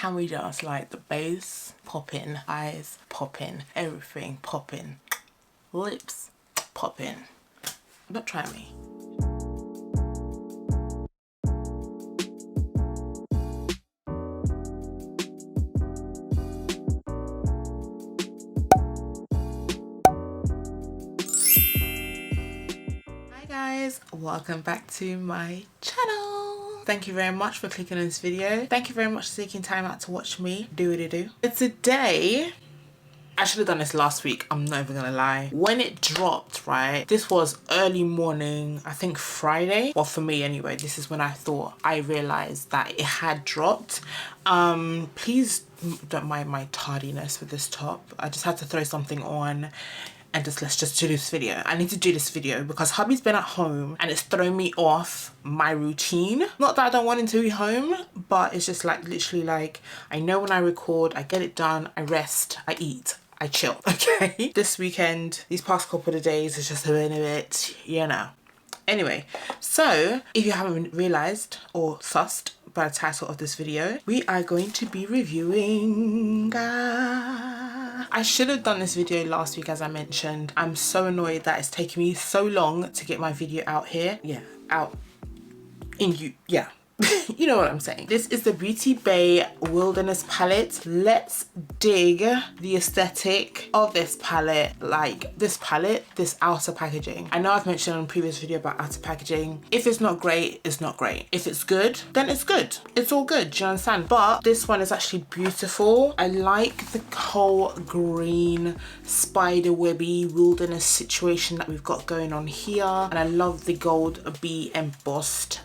Can we just like the base popping, eyes popping, everything popping, lips popping. Don't try me. Hi guys, welcome back to my channel. Thank you very much for clicking on this video. Thank you very much for taking time out to watch me do what I do. Today, I should have done this last week, I'm not even gonna lie. When it dropped, right, this was early morning, I think Friday. Well, for me anyway, this is when I realized that it had dropped. Please don't mind my tardiness with this top. I just had to throw something on and let's just do this video. I need to do this video because hubby's been at home and it's thrown me off my routine. Not that I don't want him to be home, but it's just like literally like, I know when I record, I get it done, I rest, I eat, I chill, okay? This weekend, these past couple of days, it's just been a bit, you know. Anyway, so if you haven't realized or sussed by the title of this video, we are going to be reviewing I should have done this video last week, as I mentioned. I'm so annoyed that it's taken me so long to get my video out here. Yeah, out in you, yeah. You know what I'm saying. This is the Beauty Bay Wilderness palette. Let's dig the aesthetic of this palette. Like this palette, this outer packaging. I know I've mentioned on a previous video about outer packaging. If it's not great, it's not great. If it's good, then it's good. It's all good, do you understand? But this one is actually beautiful. I like the whole green spider webby wilderness situation that we've got going on here. And I love the gold bee embossed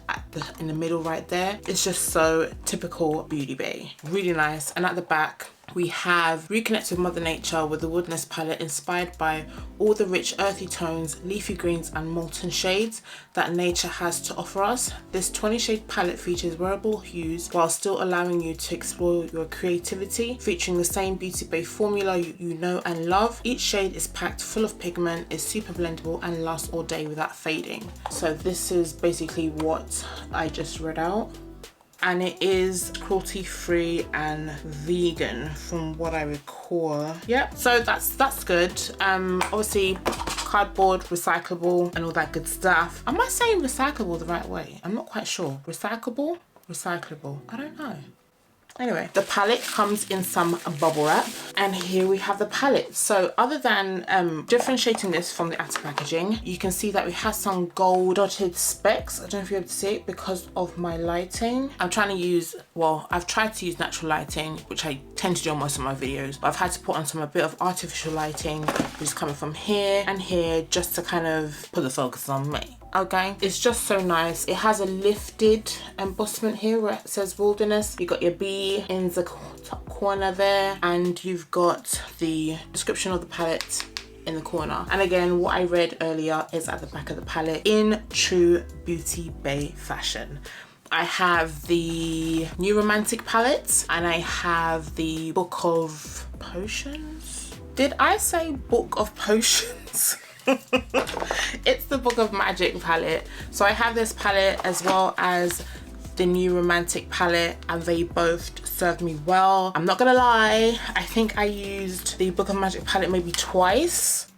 in the middle right there. It's just so typical Beauty Bay. Really nice. And at the back we have Reconnect with Mother Nature with the Wilderness palette, inspired by all the rich earthy tones, leafy greens and molten shades that nature has to offer us. This 20 shade palette features wearable hues while still allowing you to explore your creativity, featuring the same Beauty Bay formula you know and love. Each shade is packed full of pigment, is super blendable and lasts all day without fading. So this is basically what I just read out. And it is cruelty free and vegan from what I recall. Yep, so that's good. Obviously cardboard, recyclable and all that good stuff. Am I saying recyclable the right way? I'm not quite sure. Recyclable? Recyclable, I don't know. Anyway, the palette comes in some bubble wrap and here we have the palette. So other than differentiating this from the outer packaging, you can see that we have some gold dotted specks. I don't know if you're able to see it because of my lighting. I'm trying to use, well, I've tried to use natural lighting, which I tend to do on most of my videos, but I've had to put on a bit of artificial lighting, which is coming from here and here, just to kind of put the focus on me. Okay, it's just so nice. It has a lifted embossment here where it says wilderness. You got your bee in the top corner there and you've got the description of the palette in the corner. And again, what I read earlier is at the back of the palette in true Beauty Bay fashion. I have the New Romantic palette and I have the Book of Potions. Did I say Book of Potions? It's the Book of Magic palette. So I have this palette as well as the New Romantic palette and they both served me well. I'm not gonna lie, I think I used the Book of Magic palette maybe twice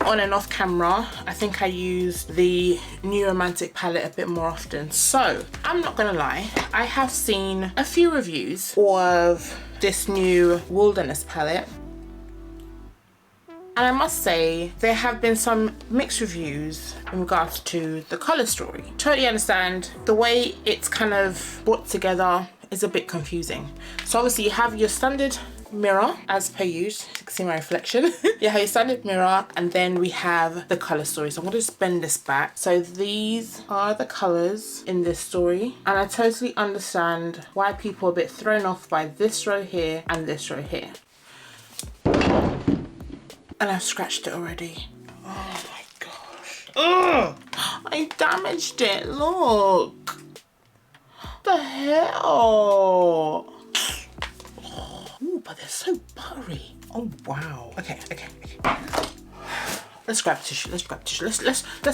on and off camera. I think I used the New Romantic palette a bit more often. So I'm not gonna lie, I have seen a few reviews of this new Wilderness palette. And I must say, there have been some mixed reviews in regards to the colour story. Totally understand. The way it's kind of brought together is a bit confusing. So obviously you have your standard mirror as per usual. You can see my reflection. You have your standard mirror and then we have the colour story. So I'm going to just bend this back. So these are the colours in this story. And I totally understand why people are a bit thrown off by this row here and this row here. And I've scratched it already. Oh my gosh. Ugh! I damaged it, look. What the hell? Ooh, but they're so buttery. Oh wow. Okay. Let's grab tissue, let's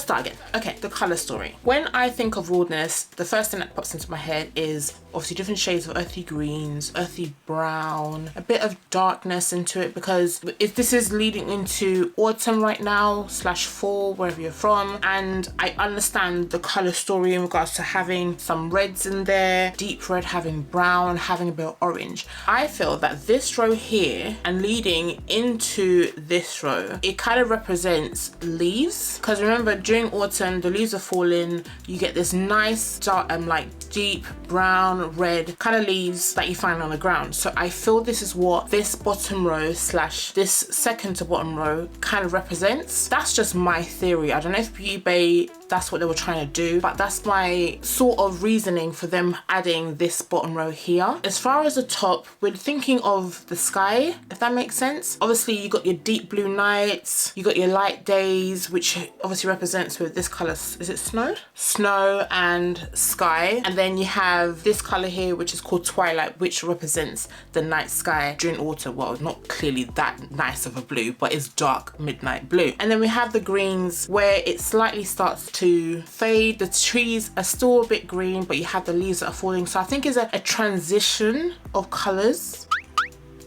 start again. Okay, the color story. When I think of wilderness, the first thing that pops into my head is obviously different shades of earthy greens, earthy brown, a bit of darkness into it, because if this is leading into autumn right now slash fall, wherever you're from, and I understand the color story in regards to having some reds in there, deep red, having brown, having a bit of orange. I feel that this row here and leading into this row, it kind of represents leaves, because remember during autumn the leaves are falling, you get this nice dark like deep brown red kind of leaves that you find on the ground. So I feel this is what this bottom row slash this second to bottom row kind of represents. That's just my theory. I don't know if Beauty Bay that's what they were trying to do, but that's my sort of reasoning for them adding this bottom row here. As far as the top, we're thinking of the sky, if that makes sense. Obviously you got your deep blue nights, you got your light days, which obviously represents with this color, is it snow? Snow and sky. And then you have this color here, which is called twilight, which represents the night sky during autumn. Well, not clearly that nice of a blue, but it's dark midnight blue. And then we have the greens where it slightly starts to fade. The trees are still a bit green, but you have the leaves that are falling. So I think it's a transition of colors.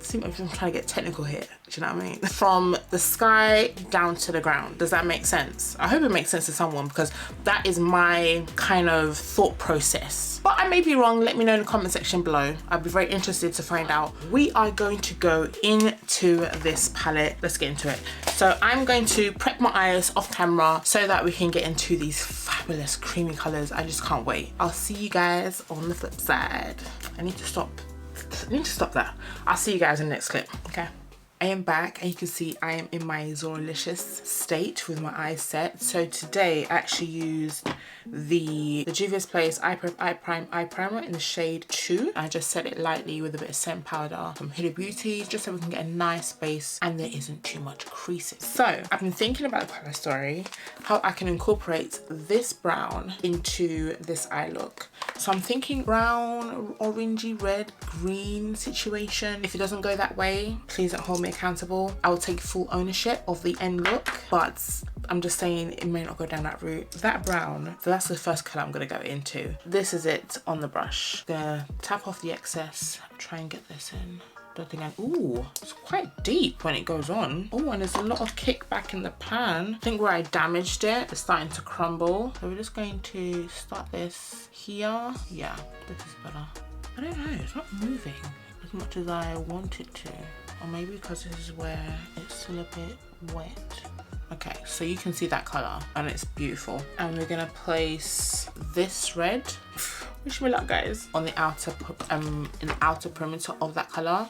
See, I'm trying to get technical here. Do you know what I mean? From the sky down to the ground. Does that make sense? I hope it makes sense to someone, because that is my kind of thought process. But I may be wrong. Let me know in the comment section below. I'd be very interested to find out. We are going to go into this palette. Let's get into it. So I'm going to prep my eyes off camera so that we can get into these fabulous creamy colors. I just can't wait. I'll see you guys on the flip side. I need to stop that. I'll see you guys in the next clip, okay? I am back, and you can see I am in my Zoralicious state with my eyes set. So today I actually used the Juvia's Place Eye Primer in the shade 2. I just set it lightly with a bit of scent powder from Huda Beauty, just so we can get a nice base and there isn't too much creasing. So I've been thinking about the color story, how I can incorporate this brown into this eye look. So I'm thinking brown, orangey, red, green situation. If it doesn't go that way, please don't hold me accountable. I will take full ownership of the end look, but I'm just saying it may not go down that route. That brown, so that's the first color I'm gonna go into. This is it on the brush. Gonna tap off the excess, try and get this in. Don't think ooh, it's quite deep when it goes on. Oh, and there's a lot of kickback in the pan. I think where I damaged it, it's starting to crumble. So we're just going to start this here. Yeah, this is better. I don't know, it's not moving as much as I want it to. Or maybe because this is where it's still a bit wet. Okay, so you can see that color and it's beautiful. And we're gonna place this red, wish me luck guys, on the outer in the outer perimeter of that color.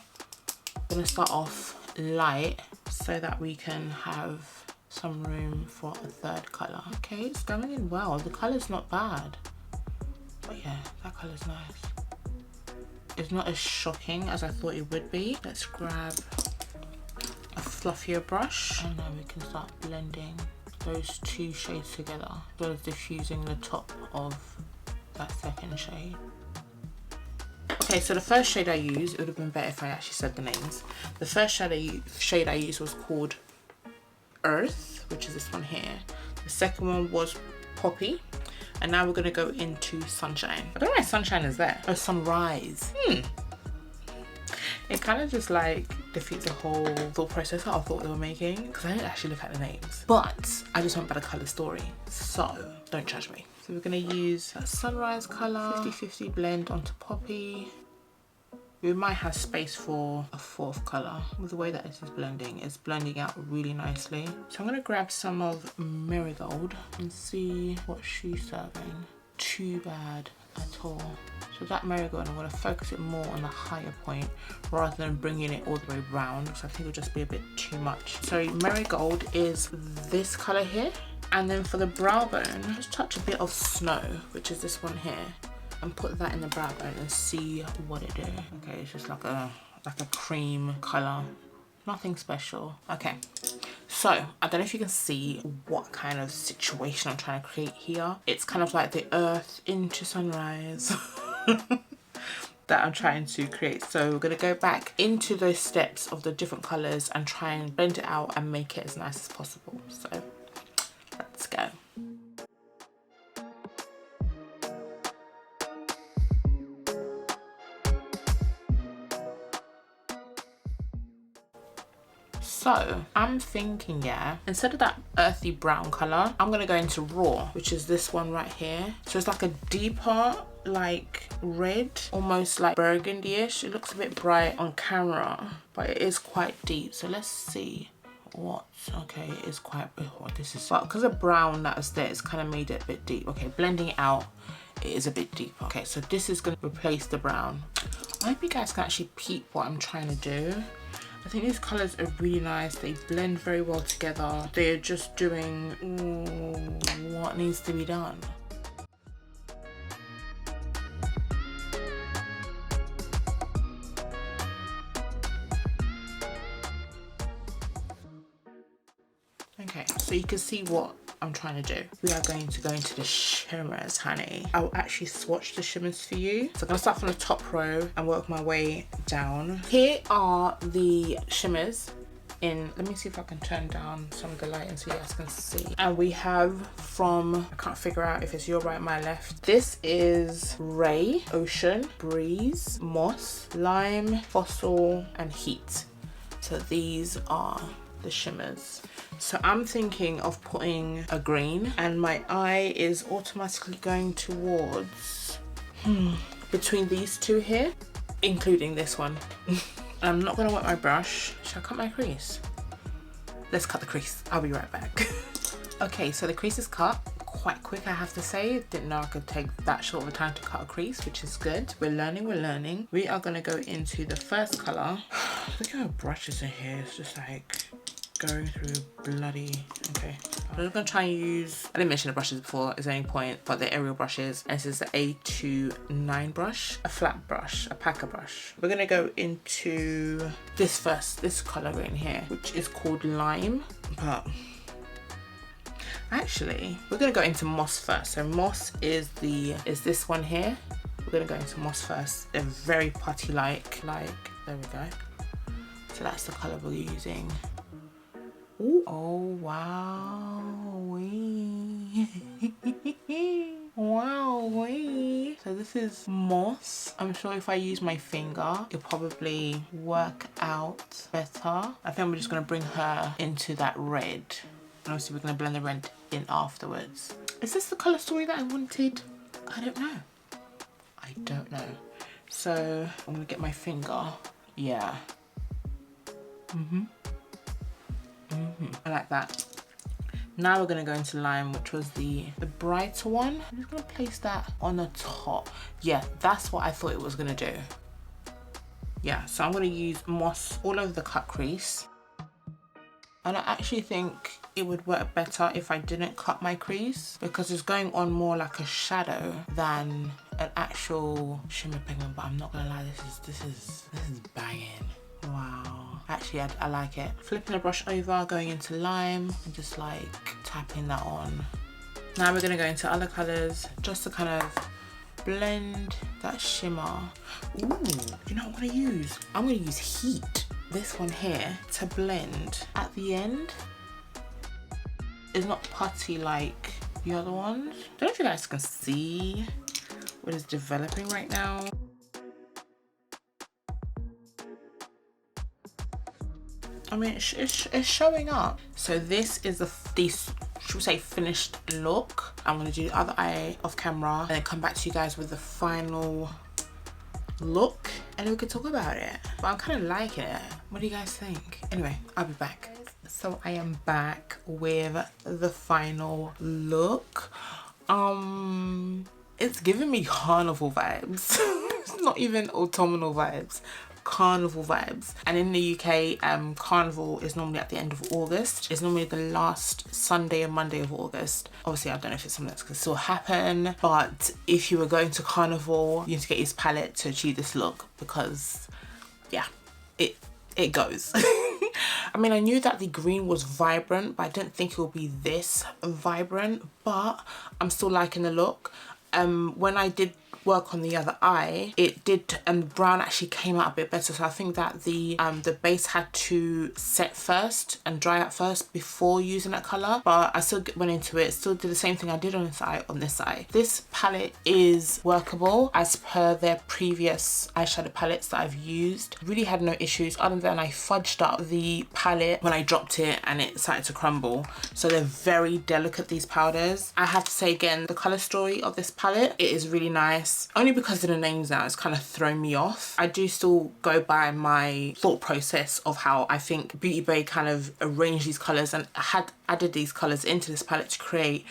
I'm gonna start off light so that we can have some room for a third color. Okay, it's going in well. The color's not bad, but yeah, that color's nice. It's not as shocking as I thought it would be. Let's grab a fluffier brush and then we can start blending those two shades together, as well as diffusing the top of that second shade. Okay, so the first shade I used, it would have been better if I actually said the names. The first shade I used was called Earth, which is this one here. The second one was Poppy. And now we're gonna go into Sunshine. I don't know why Sunshine is there. Oh, Sunrise. It kind of just like defeats the whole thought process that I thought they were making, because I didn't actually look at the names. But I just went by the color story, so don't judge me. So we're gonna use that Sunrise color, 50-50 blend onto Poppy. We might have space for a fourth color. With the way that this is blending, it's blending out really nicely. So I'm gonna grab some of Marigold and see what she's serving. Too bad at all. So that Marigold, I'm gonna focus it more on the higher point rather than bringing it all the way round, because I think it'll just be a bit too much. So Marigold is this color here. And then for the brow bone, just touch a bit of Snow, which is this one here, and put that in the brow bone and see what it do. Okay, it's just like a cream color, nothing special. Okay, so I don't know if you can see what kind of situation I'm trying to create here. It's kind of like the earth into sunrise that I'm trying to create. So we're gonna go back into those steps of the different colors and try and blend it out and make it as nice as possible. So let's go. So I'm thinking, yeah, instead of that earthy brown color, I'm gonna go into Raw, which is this one right here. So it's like a deeper like red, almost like burgundy-ish. It looks a bit bright on camera, but it is quite deep. So let's see what, okay, it is quite, oh, this is, but because of brown that was there, it's kind of made it a bit deep. Okay, blending it out, it is a bit deeper. Okay, so this is going to replace the brown. I hope you guys can actually peep what I'm trying to do. I think these colors are really nice. They blend very well together. They're just doing what needs to be done. Okay, so you can see what I'm trying to do. We are going to go into the shimmers, honey. I'll actually swatch the shimmers for you. So I'm gonna start from the top row and work my way down. Here are the shimmers in, let me see if I can turn down some of the lighting so you guys can see. And we have from, I can't figure out if it's your right, my left. This is Ray, Ocean, Breeze, Moss, Lime, Fossil, and Heat. So these are the shimmers. So I'm thinking of putting a green, and my eye is automatically going towards between these two here, including this one. I'm not gonna wet my brush. Should I cut my crease? Let's cut the crease. I'll be right back. Okay, so the crease is cut quite quick, I have to say. Didn't know I could take that short of a time to cut a crease, which is good. We're learning, we're learning. We are gonna go into the first color. Look at our brushes in here. It's just like going through bloody, okay. I'm just gonna try and use, I didn't mention the brushes before at any point, but they're aerial brushes. And this is the A29 brush, a flat brush, a packer brush. We're gonna go into this first, this color in here, which is called Lime. But actually, we're gonna go into Moss first. So Moss is this one here. We're gonna go into Moss first. They're very putty-like, there we go. So that's the color we're using. Ooh. Oh, wow. Wow. So this is Moss. I'm sure if I use my finger, it'll probably work out better. I think we're just gonna bring her into that red. And obviously we're gonna blend the red in afterwards. Is this the color story that I wanted? I don't know. I don't know. So I'm gonna get my finger. Yeah. I like that. Now we're gonna go into Lime, which was the brighter one. I'm just gonna place that on the top. Yeah, that's what I thought it was gonna do. Yeah, so I'm gonna use Moss all over the cut crease. And I actually think it would work better if I didn't cut my crease, because it's going on more like a shadow than an actual shimmer pigment. But I'm not gonna lie, this is banging. Wow, actually I like it. Flipping the brush over, going into Lime and just like tapping that on. Now we're gonna go into other colors just to kind of blend that shimmer. Ooh, you know what I'm gonna use? I'm gonna use Heat, this one here, to blend at the end. It's not putty like the other ones. I don't know if you guys can see what is developing right now. I mean, it's showing up. So this is the should we say finished look. I'm gonna do the other eye off camera and then come back to you guys with the final look and we can talk about it. But I'm kind of liking it. What do you guys think? Anyway, I'll be back. So I am back with the final look. It's giving me carnival vibes. It's not even autumnal vibes. Carnival vibes. And in the UK, carnival is normally at the end of August. It's normally the last Sunday and Monday of August. Obviously, I don't know if it's something that's gonna still happen, but if you were going to carnival, you need to get his palette to achieve this look, because yeah, it goes. I mean, I knew that the green was vibrant, but I didn't think it would be this vibrant, but I'm still liking the look. When I did work on the other eye, it did, and the brown actually came out a bit better. So I think that the base had to set first and dry out first before using that color, but I still went into it, still did the same thing I did on this eye. This palette is workable as per their previous eyeshadow palettes that I've used. Really had no issues, other than I fudged up the palette when I dropped it and it started to crumble. So they're very delicate, these powders. I have to say again, the color story of this palette, it is really nice. Only because of the names now, it's kind of thrown me off. I do still go by my thought process of how I think Beauty Bay kind of arranged these colors and had added these colors into this palette to create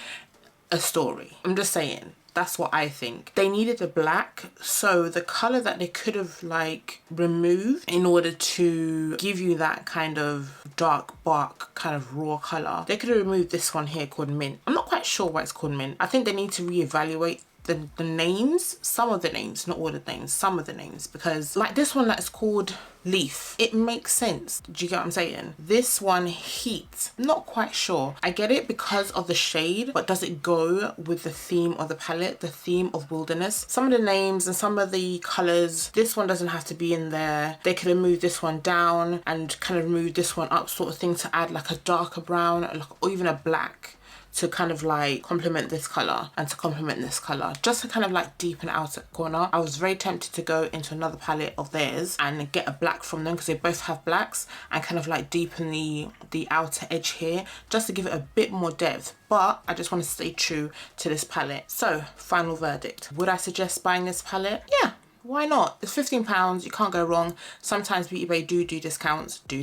a story. I'm just saying, that's what I think. They needed a black, so the color that they could have like removed in order to give you that kind of dark bark kind of raw color, they could have removed this one here called Mint. I'm not quite sure why it's called Mint. I think they need to reevaluate the names, some of the names, not all the names, some of the names, because like this one that's called Leaf, it makes sense. Do you get what I'm saying? This one, Heat, not quite sure. I get it because of the shade, but does it go with the theme of the palette, the theme of wilderness? Some of the names and some of the colors, this one doesn't have to be in there. They could have moved this one down and kind of moved this one up, sort of thing, to add like a darker brown or even a black, to kind of like complement this color and to complement this color, just to kind of like deepen out the corner. I was very tempted to go into another palette of theirs and get a black from them, because they both have blacks, and kind of like deepen the outer edge here, just to give it a bit more depth. But I just want to stay true to this palette. So final verdict, would I suggest buying this palette? Yeah, why not? It's £15, you can't go wrong. Sometimes Beauty Bay do discounts, do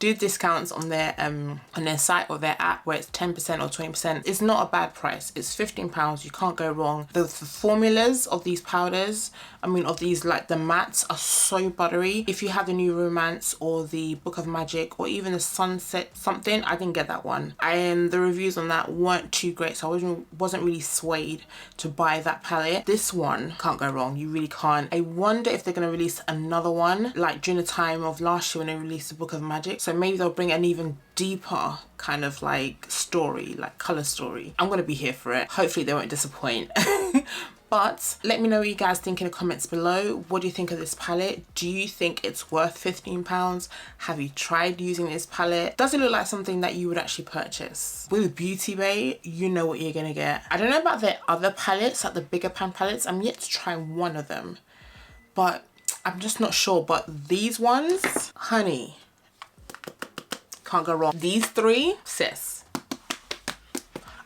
discounts on their site or their app, where it's 10% or 20%. It's not a bad price. It's £15, you can't go wrong. The formulas of these powders, I mean of these, like the mattes, are so buttery. If you have the New Romance or the Book of Magic or even the Sunset something, I didn't get that one, and the reviews on that weren't too great, so I wasn't really swayed to buy that palette. This one, can't go wrong, you really can't. I wonder if they're going to release another one like during the time of last year when they released the Book of Magic, so maybe they'll bring an even deeper kind of like story, like color story. I'm going to be here for it. Hopefully they won't disappoint. But let me know what you guys think in the comments below. What do you think of this palette? Do you think it's worth £15? Have you tried using this palette? Does it look like something that you would actually purchase? With Beauty Bay, you know what you're gonna get. I don't know about their other palettes, like the bigger pan palettes. I'm yet to try one of them, but I'm just not sure. But these ones, honey, can't go wrong. These three, sis.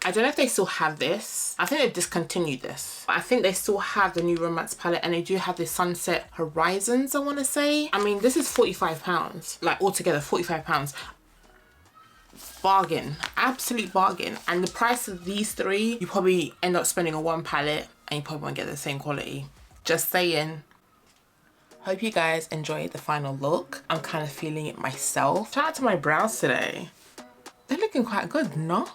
I don't know if they still have this. I think they've discontinued this. But I think they still have the New Romance palette, and they do have the Sunset Horizons, I want to say. I mean, this is £45, like altogether £45. Bargain, absolute bargain. And the price of these three, you probably end up spending on one palette and you probably won't get the same quality. Just saying. Hope you guys enjoyed the final look. I'm kind of feeling it myself. Shout out to my brows today. They're looking quite good, no?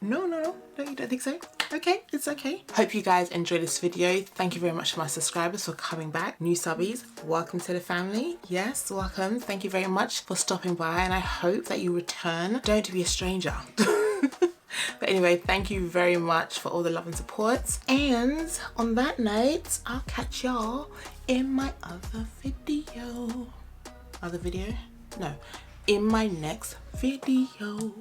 No, you don't think so? Okay, it's okay. Hope you guys enjoyed this video. Thank you very much to my subscribers for coming back. New subbies, welcome to the family. Yes, welcome. Thank you very much for stopping by, and I hope that you return. Don't be a stranger. But anyway, thank you very much for all the love and support. And on that note, I'll catch y'all in my other video. In my next video.